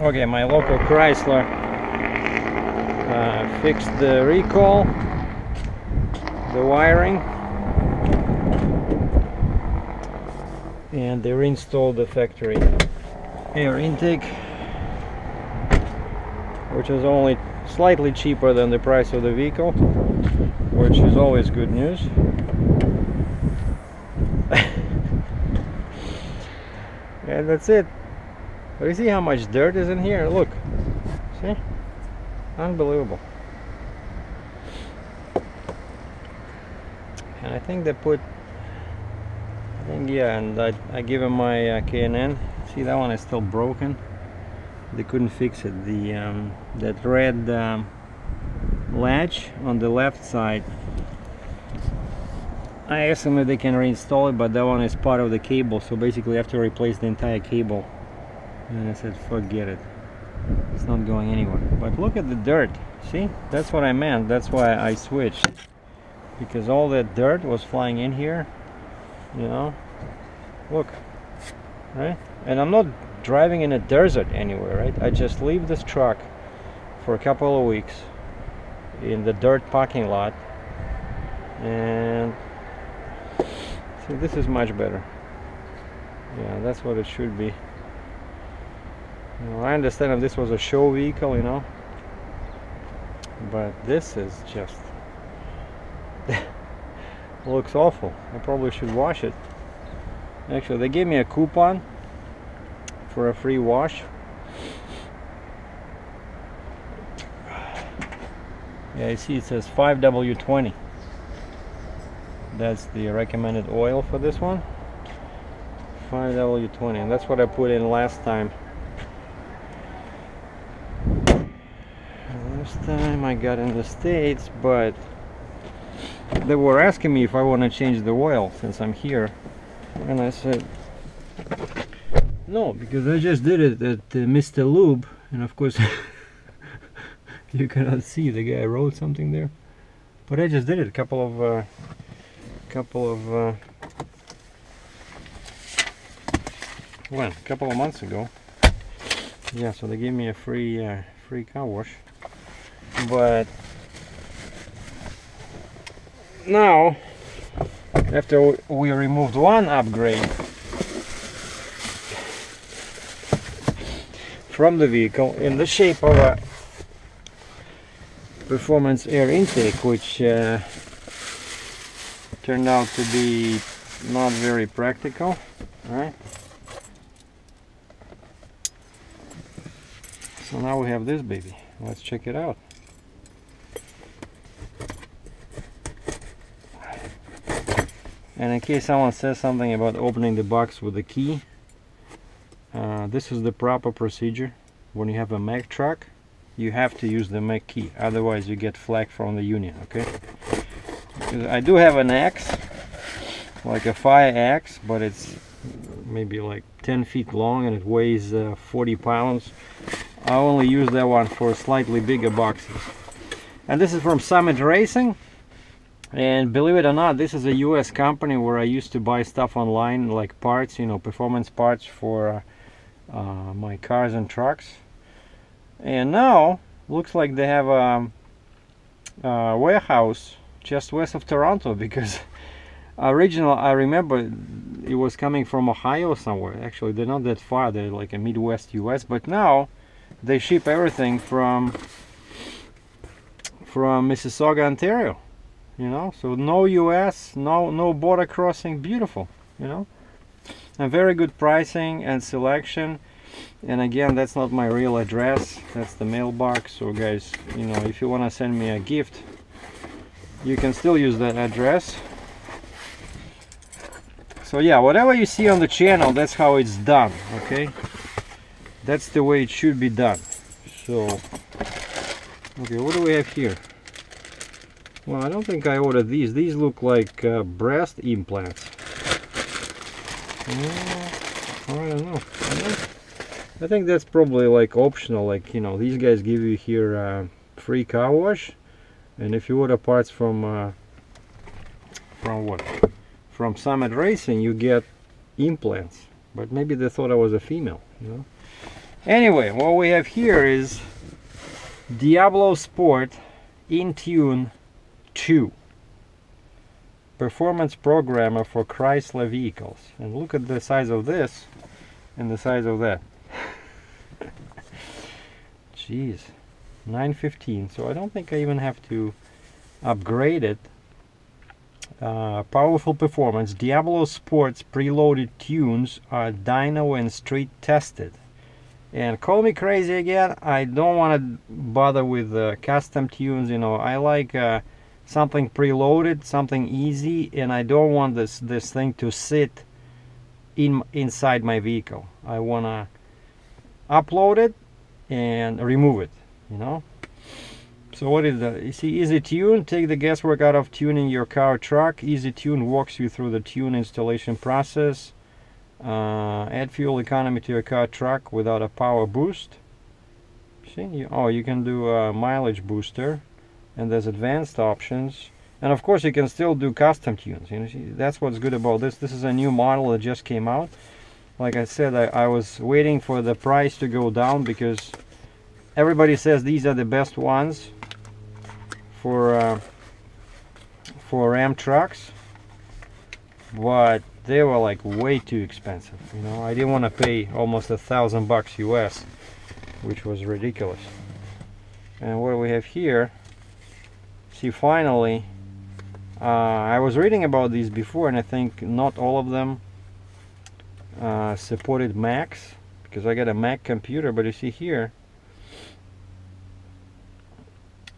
Okay, my local Chrysler fixed the recall, the wiring, and they reinstalled the factory air intake, which is only slightly cheaper than the price of the vehicle, which is always good news. And that's it. But you see how much dirt is in here? Look, see? Unbelievable. And I think they put, yeah, and I give them my K&N. See, that one is still broken. They couldn't fix it. The that red latch on the left side, I asked them if they can reinstall it, but that one is part of the cable, so basically I have to replace the entire cable. And I said, forget it, it's not going anywhere. But look at the dirt. See, that's what I meant. That's why I switched, because all that dirt was flying in here, you know. Look, right? And I'm not driving in a desert anywhere, right? I just leave this truck for a couple of weeks in the dirt parking lot, and see, this is much better. Yeah, that's what it should be. You know, I understand if this was a show vehicle, you know, but this is just looks awful. I probably should wash it. Actually, they gave me a coupon for a free wash. Yeah, you see it says 5W20. That's the recommended oil for this one. 5W20, and that's what I put in last time. Last time I got in the States, but they were asking me if I want to change the oil since I'm here, and I said no, because I just did it at Mr. Lube, and of course you cannot see, the guy wrote something there, but I just did it a couple of months ago. Yeah, so they gave me a free car wash. But now, after we removed one upgrade from the vehicle in the shape of a performance air intake, which turned out to be not very practical, right? So now we have this baby. Let's check it out. And in case someone says something about opening the box with a key, this is the proper procedure. When you have a Mack truck, you have to use the Mack key, otherwise you get flagged from the union, okay? Because I do have an axe, like a fire axe, but it's maybe like 10 feet long and it weighs 40 pounds. I only use that one for slightly bigger boxes. And this is from Summit Racing. And believe it or not, this is a US company where I used to buy stuff online, like parts, you know, performance parts for my cars and trucks. And now looks like they have a warehouse just west of Toronto, because original, I remember it was coming from Ohio somewhere. Actually, they're not that far, they're like a Midwest US, but now they ship everything from Mississauga, Ontario. You know, so no US, no border crossing, beautiful, you know, and very good pricing and selection. And again, that's not my real address, that's the mailbox. So guys, you know, if you want to send me a gift, you can still use that address. So yeah, whatever you see on the channel, that's how it's done, okay? That's the way it should be done. So, okay, what do we have here? Well, I don't think I ordered these. These look like breast implants. I don't know. I think that's probably like optional. Like, you know, these guys give you here free car wash, and if you order parts from what? From Summit Racing, you get implants. But maybe they thought I was a female, you know. Anyway, what we have here is Diablo Sport in tune 2 performance programmer for Chrysler vehicles. And look at the size of this and the size of that. Jeez, 915. So I don't think I even have to upgrade it. Powerful performance. Diablo Sport's preloaded tunes are dyno and street tested. And call me crazy again, I don't want to bother with custom tunes. You know, I like something preloaded, something easy, and I don't want this thing to sit inside my vehicle. I want to upload it and remove it, you know. So what is that? You see, Easy Tune, take the guesswork out of tuning your car or truck. Easy Tune walks you through the tune installation process. Add fuel economy to your car truck without a power boost. See, you can do a mileage booster, and there's advanced options, and of course you can still do custom tunes. You know, see, that's what's good about this. This is a new model that just came out. Like I said, I was waiting for the price to go down because everybody says these are the best ones for Ram trucks, but they were like way too expensive. You know, I didn't want to pay almost $1,000 US, which was ridiculous. And what do we have here? See, finally, I was reading about these before, and I think not all of them supported Macs, because I got a Mac computer. But you see here,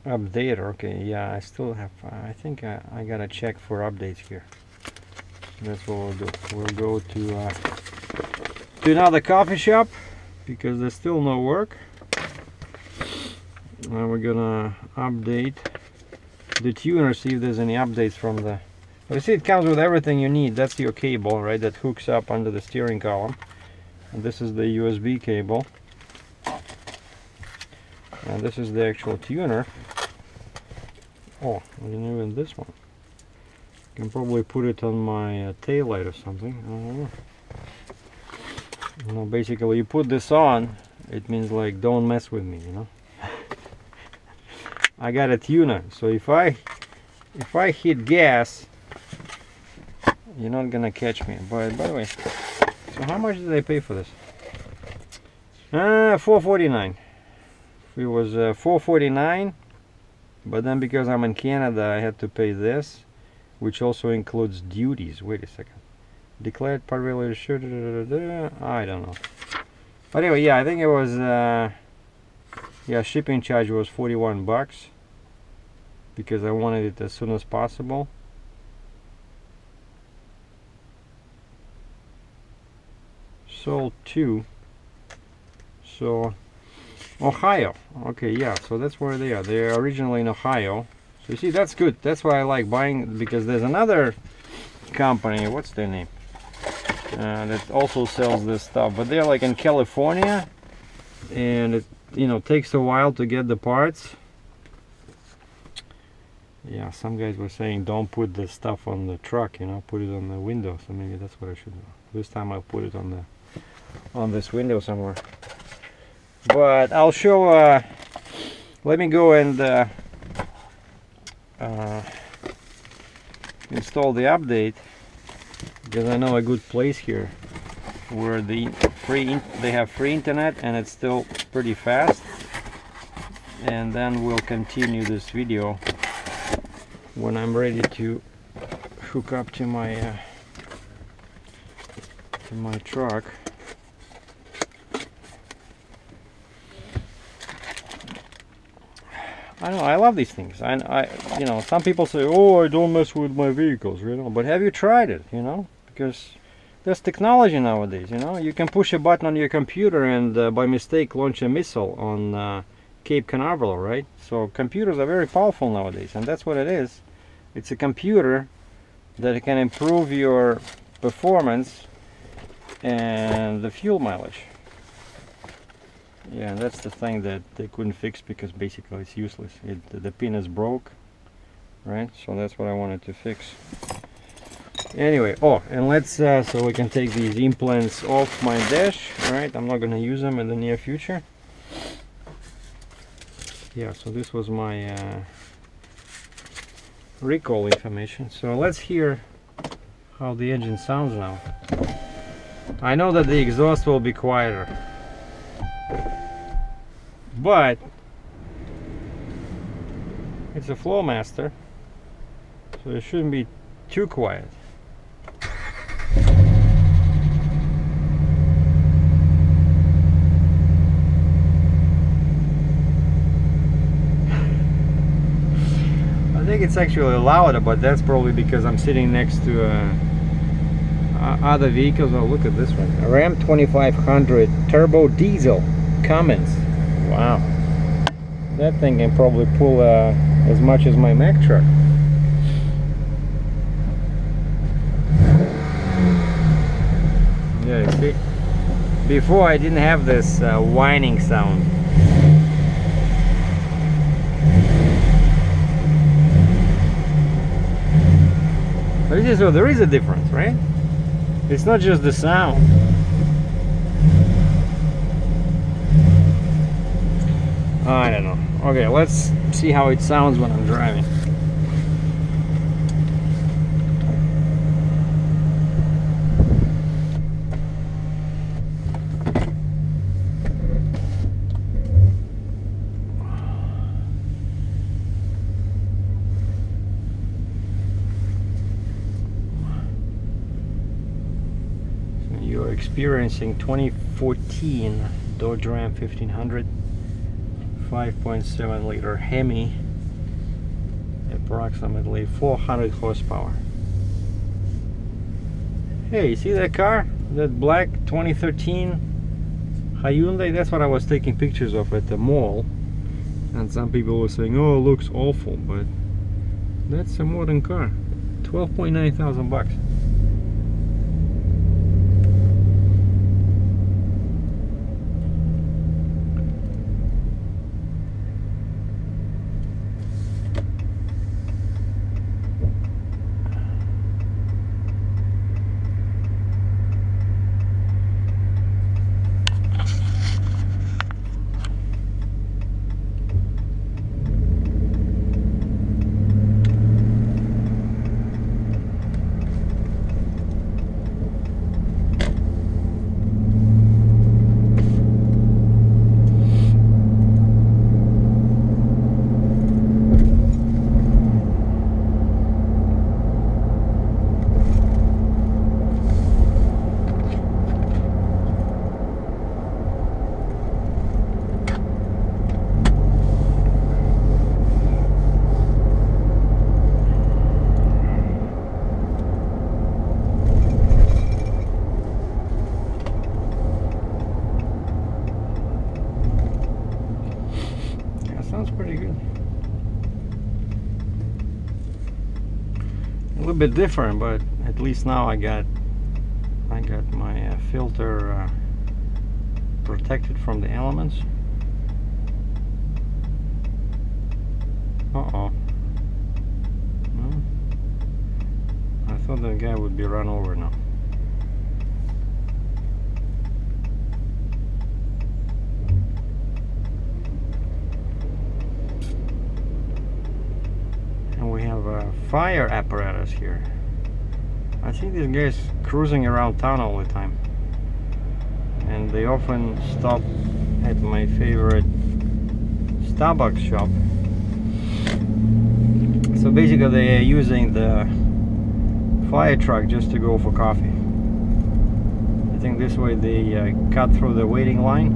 updater. Okay, yeah, I still have. I think I gotta check for updates here. That's what we'll do. We'll go to another coffee shop because there's still no work. And we're gonna update the tuner, see if there's any updates from the. But you see, it comes with everything you need. That's your cable, right? That hooks up under the steering column. And this is the USB cable. And this is the actual tuner. Oh, I didn't even this one. I can probably put it on my tail light or something. I don't know. You know, basically, you put this on, it means like don't mess with me. You know. I got a tuner, so if I hit gas, you're not gonna catch me. But by the way, so how much did I pay for this? $4.49. It was $4.49, but then because I'm in Canada, I had to pay this, which also includes duties. Wait a second. Declared part value. I don't know. But anyway, yeah, I think it was. Yeah, shipping charge was $41 because I wanted it as soon as possible. Sold 2. So Ohio. Okay, yeah, so that's where they are. They're originally in Ohio. So you see, that's good. That's why I like buying, because there's another company, what's their name, that also sells this stuff, but they're like in California, and it, you know, takes a while to get the parts. Yeah, some guys were saying don't put the stuff on the truck, you know, put it on the window. So maybe that's what I should do. This time I'll put it on this window somewhere. But I'll show. Let me go and install the update, because I know a good place here where they have free internet and it's still pretty fast. And then we'll continue this video when I'm ready to hook up to my truck. I know, I love these things. You know, some people say, oh, I don't mess with my vehicles, you know, but have you tried it, you know? Because there's technology nowadays, you know. You can push a button on your computer and by mistake launch a missile on Cape Canaveral, right? So computers are very powerful nowadays, and that's what it is. It's a computer that can improve your performance and the fuel mileage. Yeah, that's the thing that they couldn't fix because basically it's useless. The pin is broke, right? So that's what I wanted to fix. Anyway, oh, and let's so we can take these implants off my dash. All right, I'm not gonna use them in the near future. Yeah, so this was my recall information. So let's hear how the engine sounds now. I know that the exhaust will be quieter, but it's a Flowmaster, so it shouldn't be too quiet. I think it's actually louder, but that's probably because I'm sitting next to other vehicles. Oh, look at this one, a Ram 2500 turbo diesel Cummins. Wow, that thing can probably pull as much as my Mack truck. Yeah, you see, before I didn't have this whining sound. But so there is a difference, right? It's not just the sound. I don't know. Okay, let's see how it sounds when I'm driving. You're experiencing 2014 Dodge Ram 1500 5.7 liter Hemi, approximately 400 horsepower. Hey, you see that car? That black 2013 Hyundai? That's what I was taking pictures of at the mall, and some people were saying, oh, it looks awful, but that's a modern car. 12.9 thousand bucks. Sounds pretty good. A little bit different, but at least now I got my filter protected from the elements. Uh-oh. Well, I thought the guy would be run over now. We have a fire apparatus here. I think these guys cruising around town all the time, and they often stop at my favorite Starbucks shop. So basically they are using the fire truck just to go for coffee. I think this way they cut through the waiting line,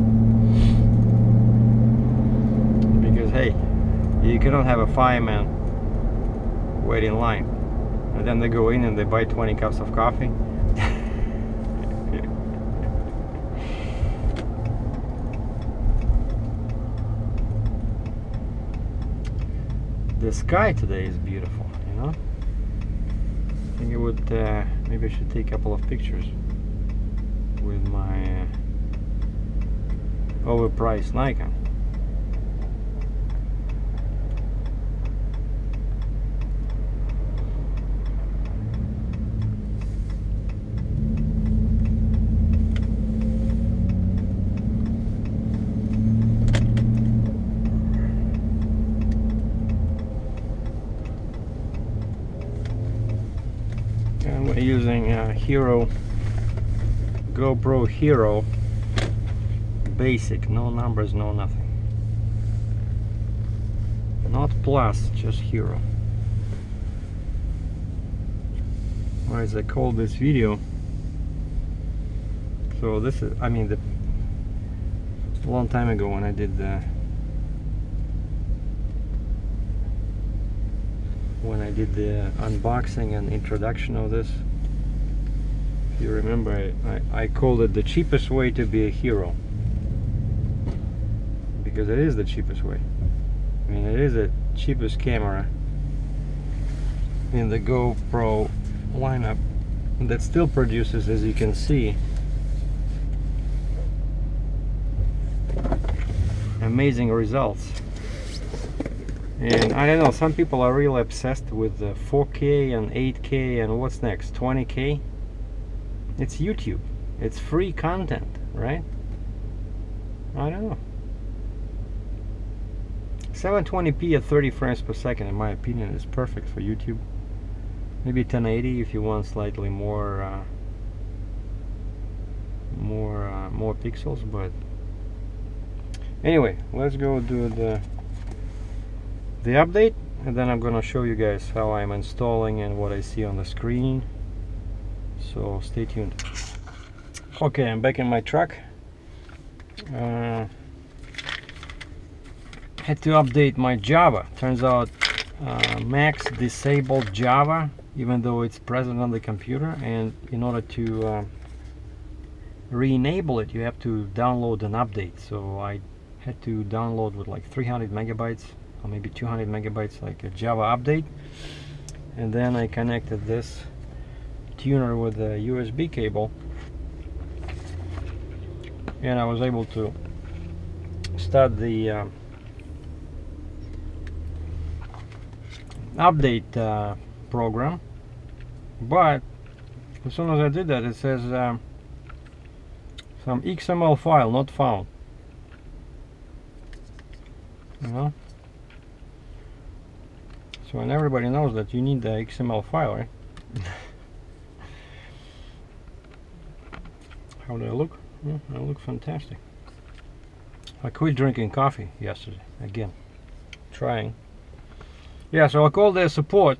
because hey, you cannot have a fireman wait in line and then they go in and they buy 20 cups of coffee. The sky today is beautiful, you know. I think it would maybe I should take a couple of pictures with my overpriced Nikon. Hero, GoPro Hero basic, no numbers, no nothing, not plus, just Hero. Or as I call this video, so this is, I mean, a long time ago when I did the unboxing and introduction of this, if you remember, I called it the cheapest way to be a hero, because it is the cheapest way. I mean, it is the cheapest camera in the GoPro lineup that still produces, as you can see, amazing results. And I don't know, some people are really obsessed with 4K and 8K and what's next, 20K. It's YouTube, it's free content, right? I don't know. 720p at 30 frames per second, in my opinion, is perfect for YouTube. Maybe 1080 if you want slightly more pixels, but anyway, let's go do the update, and then I'm gonna show you guys how I'm installing and what I see on the screen. So stay tuned. Okay, I'm back in my truck. Had to update my Java. Turns out Max disabled Java even though it's present on the computer, and in order to re-enable it you have to download an update. So I had to download with like 300 megabytes or maybe 200 megabytes, like a Java update, and then I connected this tuner with a USB cable, and I was able to start the update program. But as soon as I did that, it says some XML file not found, you know. So, and everybody knows that you need the XML file, right? How do I look? Oh, I look fantastic. I quit drinking coffee yesterday again, trying. Yeah, so I called their support,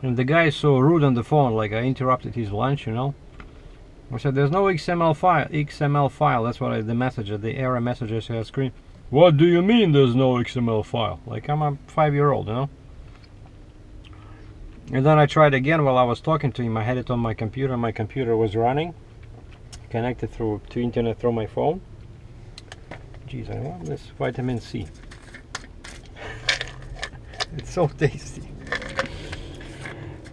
and the guy is so rude on the phone, like I interrupted his lunch, you know. I said, there's no XML file. That's what the message, the error message I see on screen. What do you mean there's no XML file? Like I'm a 5-year-old, you know. And then I tried again while I was talking to him. I had it on my computer. My computer was running, connected to internet through my phone. Jeez, I love this vitamin C. It's so tasty.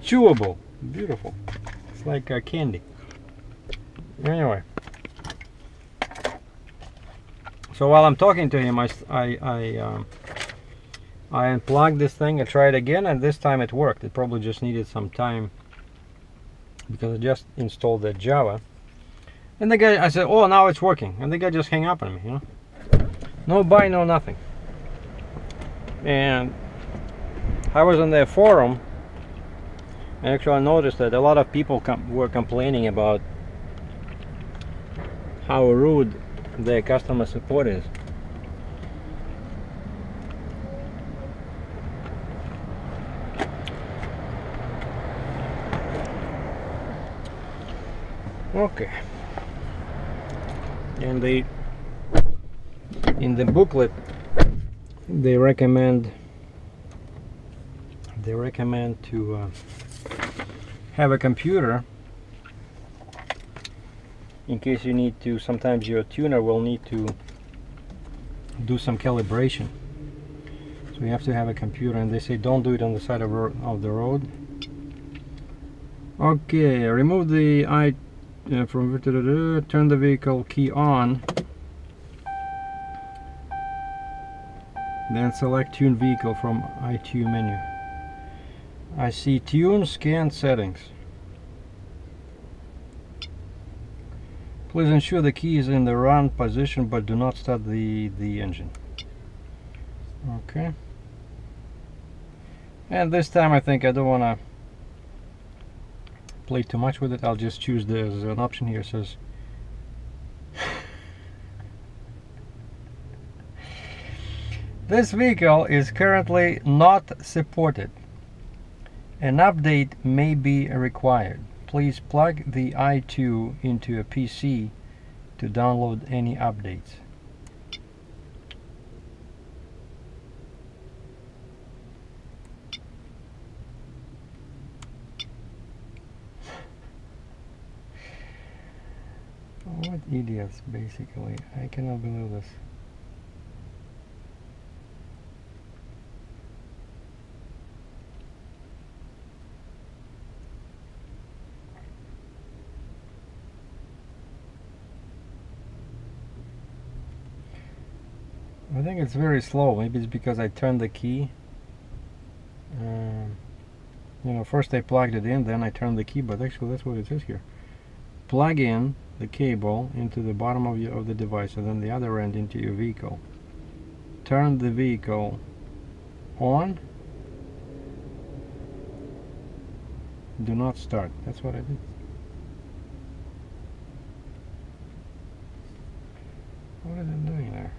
Chewable. Beautiful. It's like candy. Anyway. So while I'm talking to him, I unplugged this thing. I tried again, and this time it worked. It probably just needed some time because I just installed the Java. And the guy, I said, oh, now it's working. And the guy just hung up on me, you know. No buy, no nothing. And I was on their forum, and actually I noticed that a lot of people were complaining about how rude their customer support is. Okay. And in the booklet they recommend to have a computer in case you need to. Sometimes your tuner will need to do some calibration, so you have to have a computer, and they say don't do it on the side of the road. Okay, remove the turn the vehicle key on, then select tune vehicle from iTune menu. I see tune, scan settings. Please ensure the key is in the run position, but do not start the engine. Okay. And this time I think I don't want to play too much with it, I'll just choose there's an option here says this vehicle is currently not supported. An update may be required. Please plug the i2 into a PC to download any updates. What idiots, basically. I cannot believe this. I think it's very slow. Maybe it's because I turned the key. You know, first I plugged it in, then I turned the key, but actually that's what it says here. Plug in the cable into the bottom of the device and then the other end into your vehicle. Turn the vehicle on. Do not start. That's what I did. What is it doing there?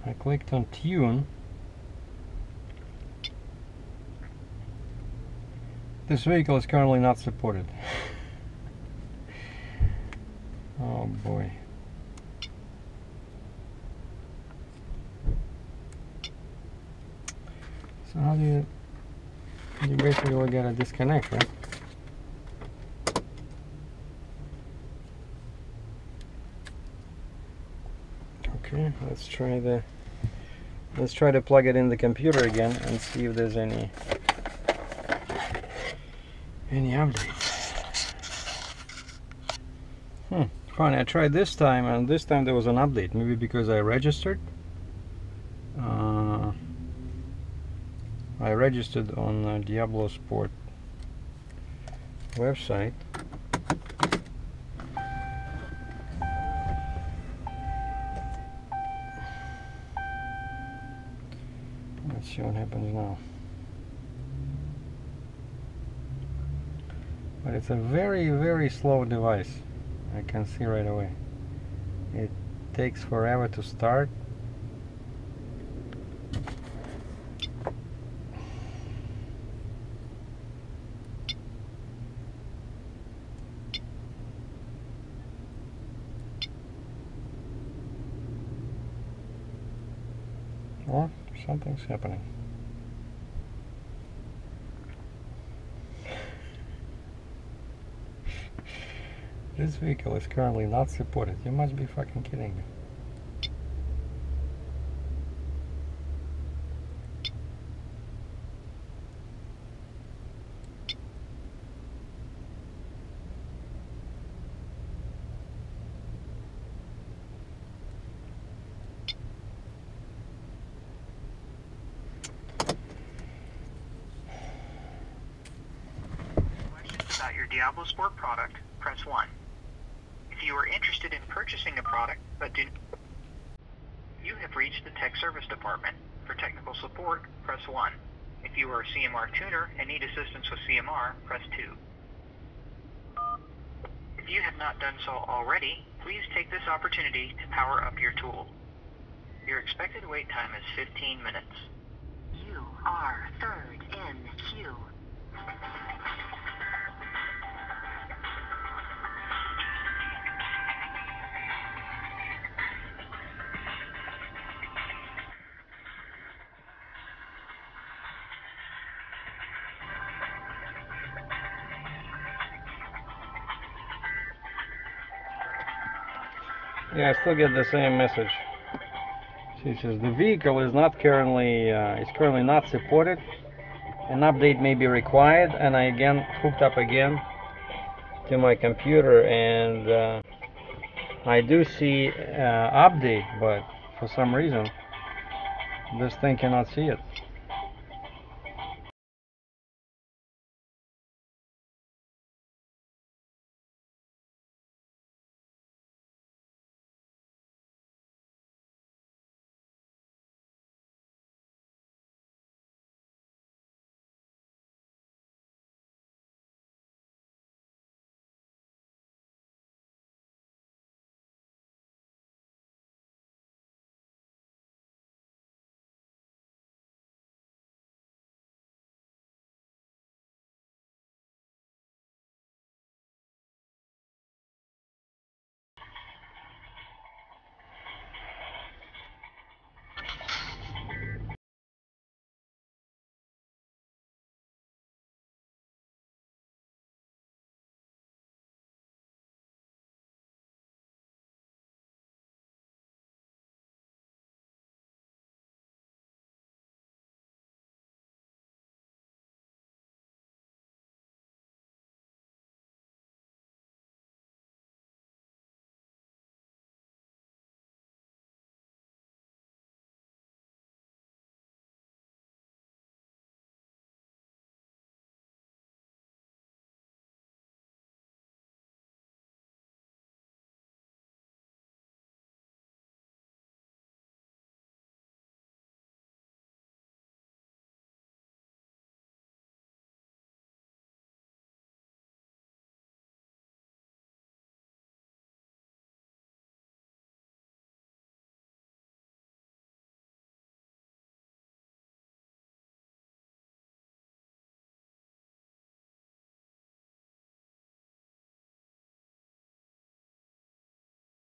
I clicked on tune. This vehicle is currently not supported. Oh boy. So how do you basically gotta disconnect, right? Okay, let's try to plug it in the computer again and see if there's any updates. Funny, I tried this time and this time there was an update. Maybe because I registered. I registered on Diablo Sport website. Let's see what happens now. But it's a very, very slow device. I can see right away. It takes forever to start. Well, something's happening. This vehicle is currently not supported. You must be fucking kidding me. Questions about your Diablo Sport product, press 1. If you are interested in purchasing a product but you have reached the Tech Service Department. For technical support, press 1. If you are a CMR tuner and need assistance with CMR, press 2. If you have not done so already, please take this opportunity to power up your tool. Your expected wait time is 15 minutes. You are third in queue. Yeah, I still get the same message. She says the vehicle is not currently not supported. An update may be required, and I again hooked up again to my computer, and I do see update, but for some reason this thing cannot see it.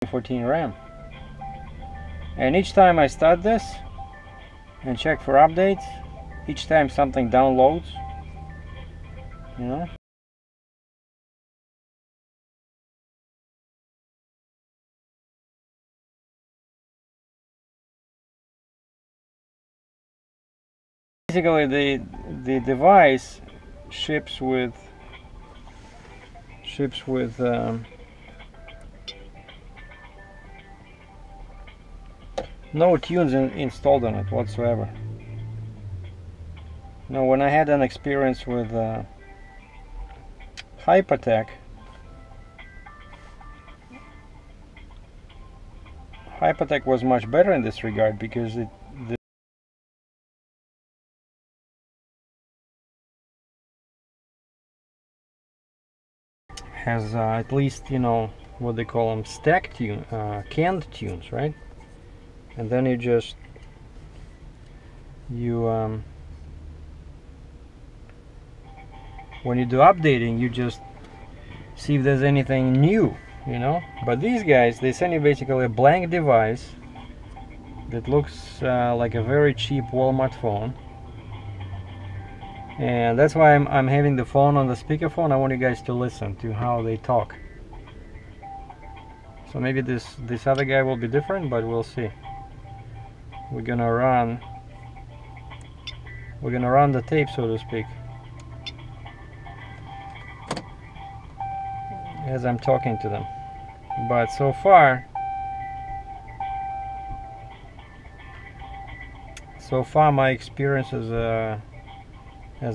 14 RAM. And each time I start this and check for updates, each time something downloads, you know. Basically, the device ships with no tunes installed on it whatsoever. Now, when I had an experience with Hypertech was much better in this regard, because it has at least, you know, what they call them, stack tune, canned tunes, right? And then you just when you do updating, you just see if there's anything new, you know. But these guys, they send you basically a blank device that looks like a very cheap Walmart phone. And that's why I'm having the phone on the speakerphone. I want you guys to listen to how they talk. So maybe this other guy will be different, but we'll see. We're gonna run the tape, so to speak, as I'm talking to them. But so far my experience as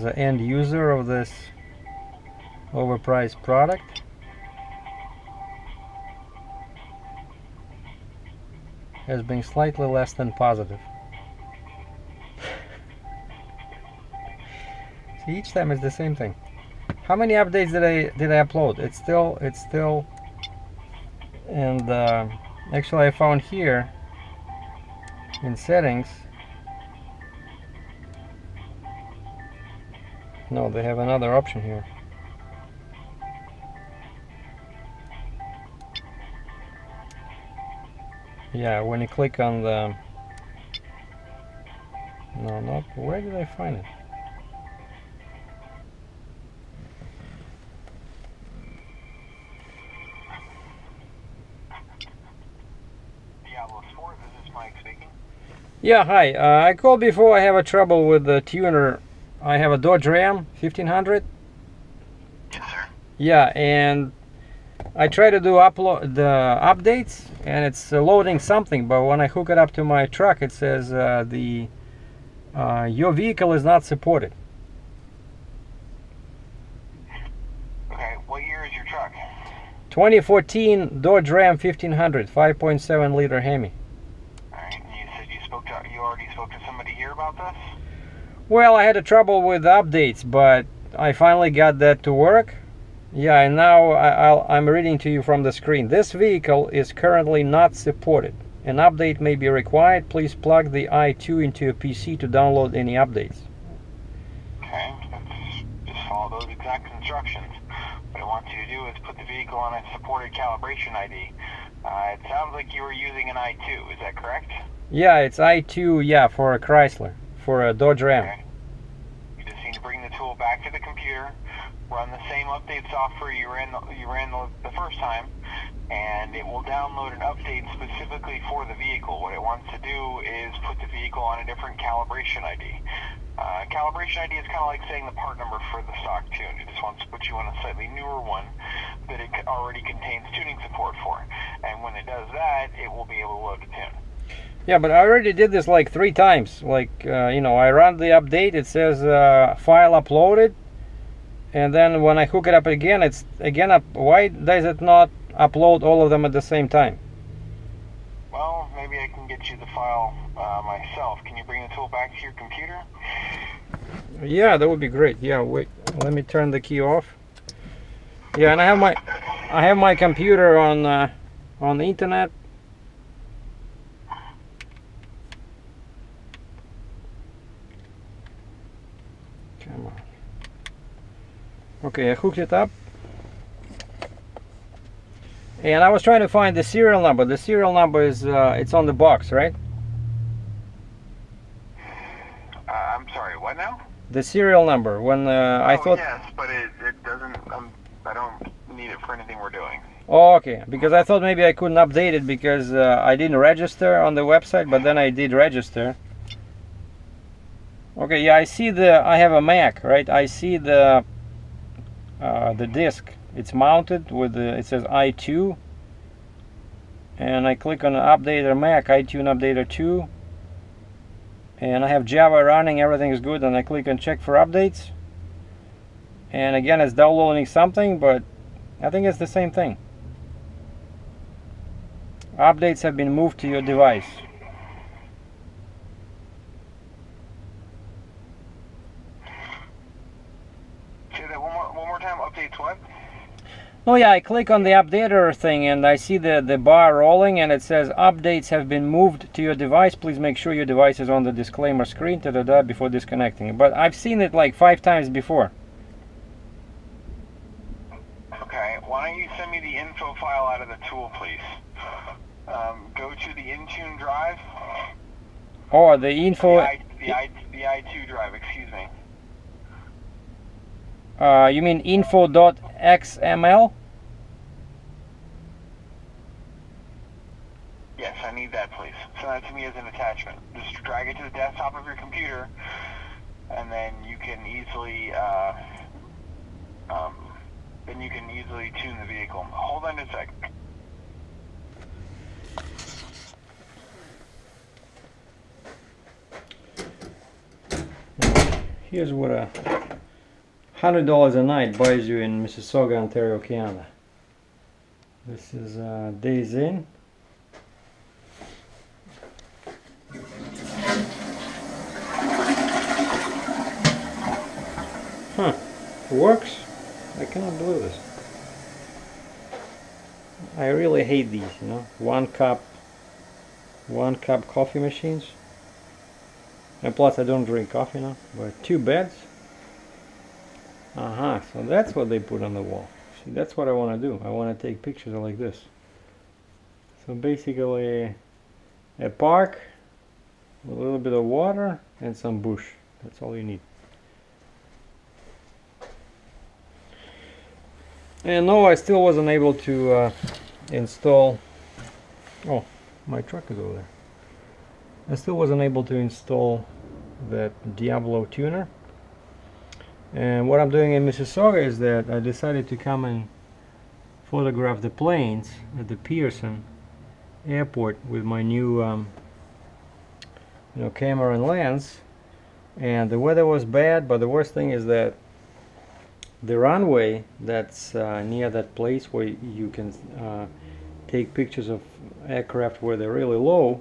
an end user of this overpriced product has been slightly less than positive. See, each time it's the same thing. How many updates did I upload? It's still and actually I found here in settings, no, they have another option here. Yeah, when you click on the, no, not, where did I find it? Diablo Sport, this is Mike speaking. Yeah, hi. I called before. I have a trouble with the tuner. I have a Dodge Ram 1500. Yes, sir. Yeah, and I try to do upload the updates, and it's loading something. But when I hook it up to my truck, it says your vehicle is not supported. Okay, what year is your truck? 2014 Dodge Ram 1500, 5.7 liter Hemi. Alright, and you said you already spoke to somebody here about this? Well, I had a trouble with updates, but I finally got that to work. Yeah, and now I'm reading to you from the screen. This vehicle is currently not supported. An update may be required. Please plug the i2 into your PC to download any updates. Okay, just follow those exact instructions. What I want you to do is put the vehicle on a supported calibration ID. It sounds like you were using an i2, is that correct? Yeah, it's i2, yeah, for a Chrysler, for a Dodge Ram. Okay. You just need to bring the tool back to the computer, run the same update software you ran the first time, and it will download an update specifically for the vehicle. What it wants to do is put the vehicle on a different calibration ID. Calibration ID is kind of like saying the part number for the stock tune. It just wants to put you on a slightly newer one that it already contains tuning support for. And when it does that, it will be able to load the tune. Yeah, but I already did this like 3 times. Like, you know, I run the update, it says file uploaded, and then when I hook it up again, it's again up. Why does it not upload all of them at the same time? Well, maybe I can get you the file myself. Can you bring the tool back to your computer? Yeah, that would be great. Yeah, wait, let me turn the key off. Yeah, and I have my computer on the internet. Come on. Okay, I hooked it up. And I was trying to find the serial number. The serial number is it's on the box, right? I'm sorry, what now? The serial number. When I thought. Yes, but it doesn't. I don't need it for anything we're doing. Oh, okay. Because I thought maybe I couldn't update it because I didn't register on the website, but then I did register. Okay, yeah, I see I have a Mac, right? I see the disc. It's mounted with it says i2, and I click on Updater Mac, iTunes Updater 2, and I have Java running, everything is good, and I click on Check for Updates, and again it's downloading something, but I think it's the same thing. Updates have been moved to your device. Say that one more time. Updates what? Oh yeah, I click on the updater thing and I see the bar rolling and it says updates have been moved to your device. Please make sure your device is on the disclaimer screen before disconnecting. But I've seen it like 5 times before. Okay, why don't you send me the info file out of the tool, please? Go to the Intune drive. Oh, the info. The i2 drive, excuse me. You mean info.xml? Yes, I need that, please. Send that to me as an attachment. Just drag it to the desktop of your computer, and then you can easily tune the vehicle. Hold on a sec. Here's what $100 a night buys you in Mississauga, Ontario, Canada. This is Days In. Huh, it works? I cannot believe this. I really hate these, you know, one cup coffee machines. And plus I don't drink coffee now, but 2 beds. So that's what they put on the wall. See, that's what I want to do. I want to take pictures like this. So basically a park with a little bit of water and some bush. That's all you need. And no, I still wasn't able to install. Oh, my truck is over there. I still wasn't able to install that Diablo tuner. And what I'm doing in Mississauga is that I decided to come and photograph the planes at the Pearson airport with my new camera and lens. And the weather was bad, but the worst thing is that the runway that's near that place where you can take pictures of aircraft where they're really low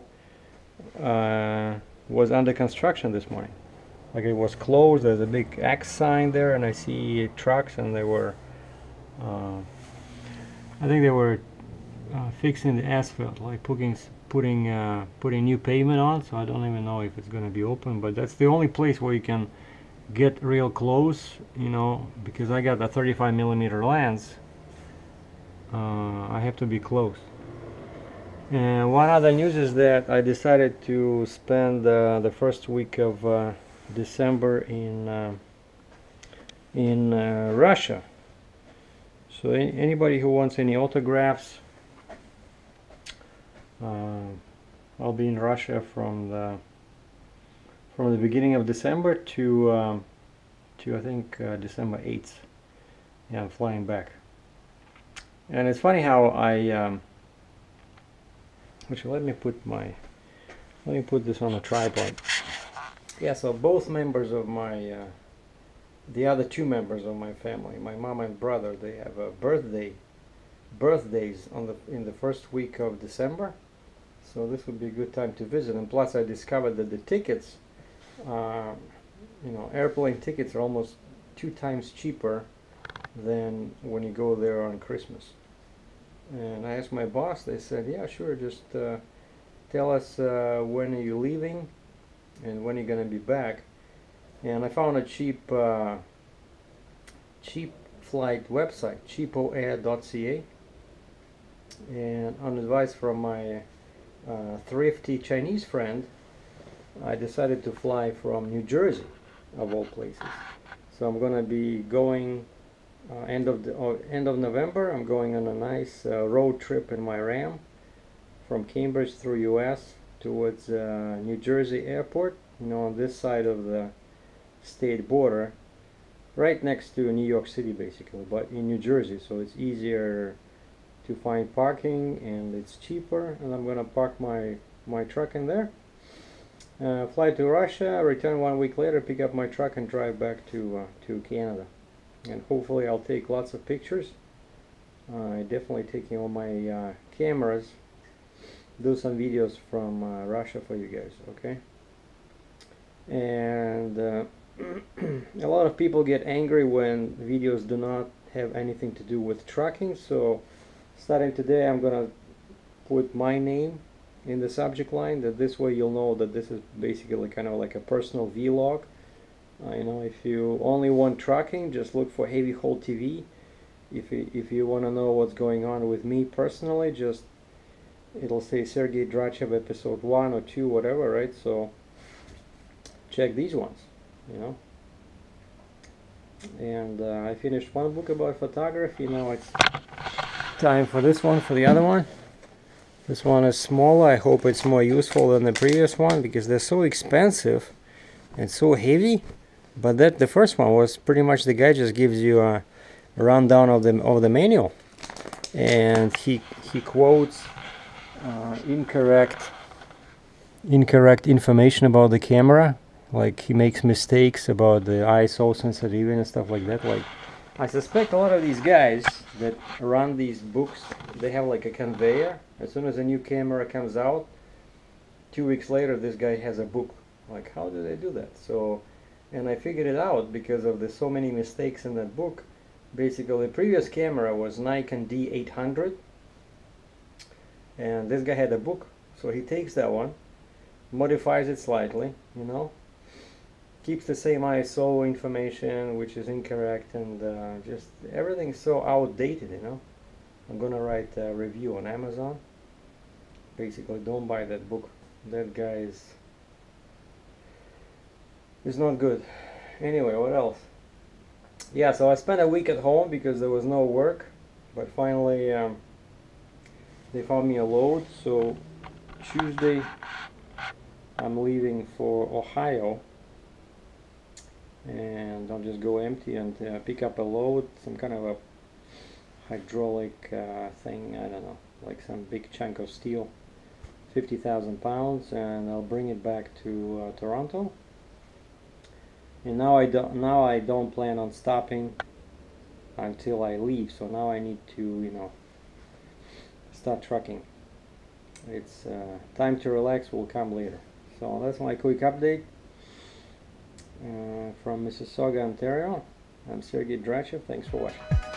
was under construction this morning. Like it was closed. There's a big X sign there, and I see trucks, and they were I think they were fixing the asphalt, like putting new pavement on. So I don't even know if it's going to be open, but that's the only place where you can get real close, you know, because I got a 35mm lens. I have to be close. And one other news is that I decided to spend the first week of December in Russia. So anybody who wants any autographs, I'll be in Russia from the beginning of December to I think December 8th. Yeah, I'm flying back. And it's funny how I actually let me put this on a tripod. Yeah, so both members of my the other 2 members of my family, my mom and brother, they have a birthdays in the first week of December. So this would be a good time to visit. And plus I discovered that the tickets, airplane tickets are almost 2 times cheaper than when you go there on Christmas. And I asked my boss, they said, yeah, sure, just tell us when are you leaving and when you're going to be back. And I found a cheap flight website, cheapoair.ca. And on advice from my thrifty Chinese friend, I decided to fly from New Jersey, of all places. So I'm gonna be going end of November. I'm going on a nice road trip in my Ram from Cambridge through US towards New Jersey airport, you know, on this side of the state border, right next to New York City basically, but in New Jersey, so it's easier to find parking and it's cheaper. And I'm gonna park my truck in there, fly to Russia, return 1 week later, pick up my truck and drive back to Canada. And hopefully I'll take lots of pictures. Definitely taking all my cameras, do some videos from Russia for you guys, okay? And a lot of people get angry when videos do not have anything to do with trucking, so starting today I'm gonna put my name in the subject line, that this way you'll know that this is basically kind of like a personal vlog. You know, if you only want trucking, just look for Heavy Haul TV. If you want to know what's going on with me personally, just it'll say Sergei Dratchev episode 1 or 2, whatever, right? So check these ones, you know. And I finished one book about photography. Now it's time for this one, for the other one. This one is smaller. I hope it's more useful than the previous one because they're so expensive and so heavy. But the first one was pretty much, the guy just gives you a rundown of the manual, and he quotes incorrect information about the camera. Like he makes mistakes about the ISO sensitivity and stuff like that. Like I suspect a lot of these guys that run these books, they have like a conveyor. As soon as a new camera comes out, 2 weeks later this guy has a book. Like, how do they do that? So, and I figured it out because of the so many mistakes in that book. Basically, the previous camera was Nikon D800, and this guy had a book, so he takes that one, modifies it slightly, you know, keeps the same ISO information, which is incorrect, and just everything's so outdated, you know. I'm gonna write a review on Amazon. Basically, don't buy that book. That guy is not good. Anyway, what else? Yeah, so I spent a week at home because there was no work, but finally they found me a load. So Tuesday I'm leaving for Ohio, and I'll just go empty and pick up a load, some kind of a hydraulic thing, I don't know, like some big chunk of steel, 50,000 pounds, and I'll bring it back to Toronto. And now I don't plan on stopping until I leave, so now I need to, you know, start trucking. It's time to relax will come later. So that's my quick update from Mississauga, Ontario. I'm Sergei Dratchev. Thanks for watching.